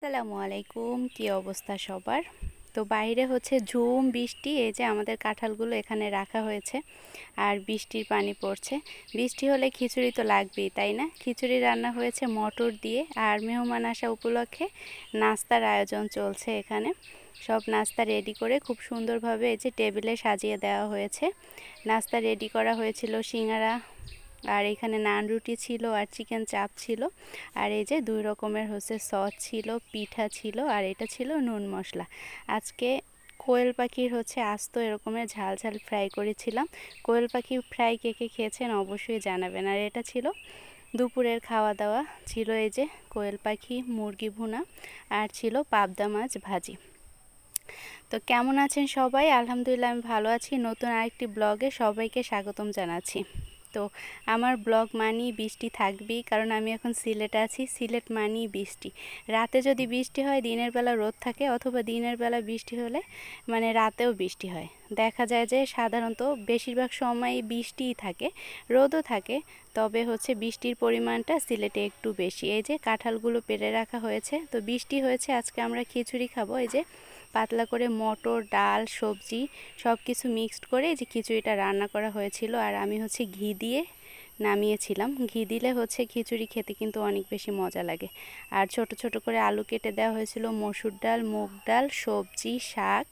আসসালামু আলাইকুম, কি অবস্থা সবার? তো বাইরে হচ্ছে ঝুম বৃষ্টি। এই যে আমাদের কাঁঠালগুলো এখানে রাখা হয়েছে আর বৃষ্টির পানি পড়ছে। বৃষ্টি হলে খিচুড়ি তো লাগবেই, তাই না? খিচুড়ি রান্না হয়েছে মটর দিয়ে, আর মেহমান আসা উপলক্ষে নাস্তার আয়োজন চলছে এখানে। সব নাস্তা রেডি করে খুব সুন্দরভাবে এই যে টেবিলে সাজিয়ে দেওয়া হয়েছে। নাস্তা রেডি করা হয়েছিল সিঙ্গারা, আর এখানে নান রুটি ছিল, আর চিকেন চাপ ছিল, আর এই যে 2 রকমের হচ্ছে সস ছিল, পিঠা ছিল, আর এটা ছিল নুন মশলা। আজকে কোয়েল পাখির হচ্ছে আস্ত এরকমের ঝাল ঝাল ফ্রাই করেছিলাম। কোয়েল পাখি ফ্রাই কে কে খেয়েছেন অবশ্যই জানাবেন। আর এটা ছিল দুপুরের খাওয়া দাওয়া, ছিল এই যে কোয়েল পাখি, মুরগি ভুনা, আর ছিল পাবদা মাছ ভাজি। তো কেমন আছেন সবাই? আলহামদুলিল্লাহ আমি ভালো আছি। নতুন আরেকটি ব্লগে সবাইকে স্বাগতম জানাচ্ছি। তো আমার ব্লগ মানেই বৃষ্টি থাকবেই, কারণ আমি এখন সিলেটে আছি। সিলেট মানেই বৃষ্টি। রাতে যদি বৃষ্টি হয়, দিনের বেলা রোদ থাকে, অথবা দিনের বেলা বৃষ্টি হলে মানে রাতেও বৃষ্টি হয়। দেখা যায় যে সাধারণত বেশিরভাগ সময়ই বৃষ্টিই থাকে, রোদও থাকে, তবে হচ্ছে বৃষ্টির পরিমাণটা সিলেটে একটু বেশি। এই যে কাঁঠালগুলো পেড়ে রাখা হয়েছে, তো বৃষ্টি হয়েছে, আজকে আমরা খিচুড়ি খাবো। এই যে পাতলা করে মটর, ডাল, সবজি সব কিছু মিক্সড করে এই যে খিচুড়িটা রান্না করা হয়েছিল, আর আমি হচ্ছে ঘি দিয়ে নামিয়েছিলাম। ঘি দিলে হচ্ছে খিচুড়ি খেতে কিন্তু অনেক বেশি মজা লাগে। আর ছোট ছোট করে আলু কেটে দেওয়া হয়েছিল, মসুর ডাল, মুগ ডাল, সবজি, শাক,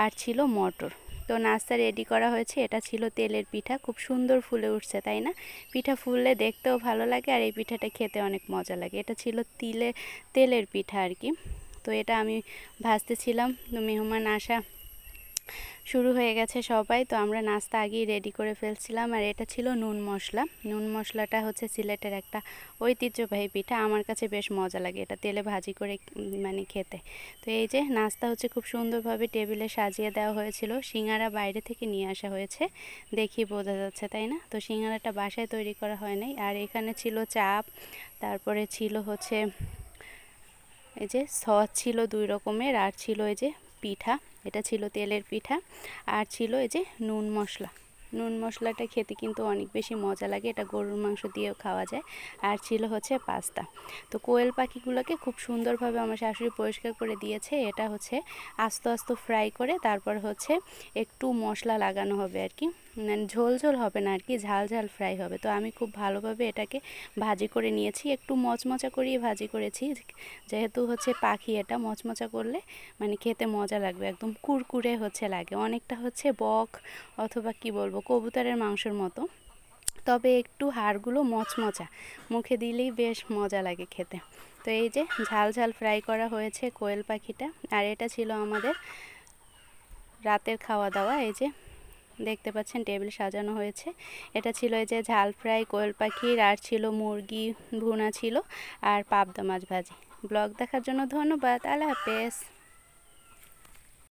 আর ছিল মটর। তো নাস্তা রেডি করা হয়েছে। এটা ছিল তেলের পিঠা, খুব সুন্দর ফুলে উঠছে, তাই না? পিঠা ফুললে দেখতেও ভালো লাগে, আর এই পিঠাটা খেতে অনেক মজা লাগে। এটা ছিল তেলের পিঠা আর কি। তো এটা আমি ভাজতেছিলাম। তো মেহমান আসা শুরু হয়ে গেছে সবাই, তো আমরা নাস্তা আগেই রেডি করে ফেলছিলাম। আর এটা ছিল নুন মশলা। নুন মশলাটা হচ্ছে সিলেটের একটা ঐতিহ্যবাহী পিঠা, আমার কাছে বেশ মজা লাগে এটা তেলে ভাজি করে মানে খেতে। তো এই যে নাস্তা হচ্ছে খুব সুন্দরভাবে টেবিলে সাজিয়ে দেওয়া হয়েছিল। সিঙ্গারা বাইরে থেকে নিয়ে আসা হয়েছে, দেখি বোঝা যাচ্ছে, তাই না? তো সিঙ্গারাটা বাসায় তৈরি করা হয় নাই। আর এখানে ছিল চাপ, তারপরে ছিল হচ্ছে এই যে সস ছিল 2 রকমের, আর ছিল এই যে পিঠা, এটা ছিল তেলের পিঠা, আর ছিল এই যে নুন মশলা। নুন মশলাটা খেতে কিন্তু অনেক বেশি মজা লাগে, এটা গরুর মাংস দিয়েও খাওয়া যায়। আর ছিল হচ্ছে পাস্তা। তো কোয়েল পাখিগুলোকে খুব সুন্দরভাবে আমার শাশুড়ি পরিষ্কার করে দিয়েছে। এটা হচ্ছে আস্ত আস্ত ফ্রাই করে তারপর হচ্ছে একটু মশলা লাগানো হবে আর কি, মানে ঝোল ঝোল হবে না আর কি, ঝাল ঝাল ফ্রাই হবে। তো আমি খুব ভালোভাবে এটাকে ভাজি করে নিয়েছি, একটু মচমচা করিয়ে ভাজি করেছি, যেহেতু হচ্ছে পাখি, এটা মচমচা করলে মানে খেতে মজা লাগবে, একদম কুরকুরে হচ্ছে লাগে, অনেকটা হচ্ছে বক অথবা কি বলবো কবুতরের মাংসের মতো, তবে একটু হাড়গুলো মচমচা, মুখে দিলেই বেশ মজা লাগে খেতে। তো এই যে ঝাল ঝাল ফ্রাই করা হয়েছে কোয়েল পাখিটা, আর এটা ছিল আমাদের রাতের খাওয়া দাওয়া। এই যে দেখতে পাচ্ছেন টেবিল সাজানো হয়েছে। এটা ছিল এই যে ঝাল ফ্রাই কোয়েল পাখির, আর ছিল মুরগি ভুনা ছিল, আর পাবদা মাছ ভাজি। ব্লগ দেখার জন্য ধন্যবাদ। আল্লাহ হাফেজ।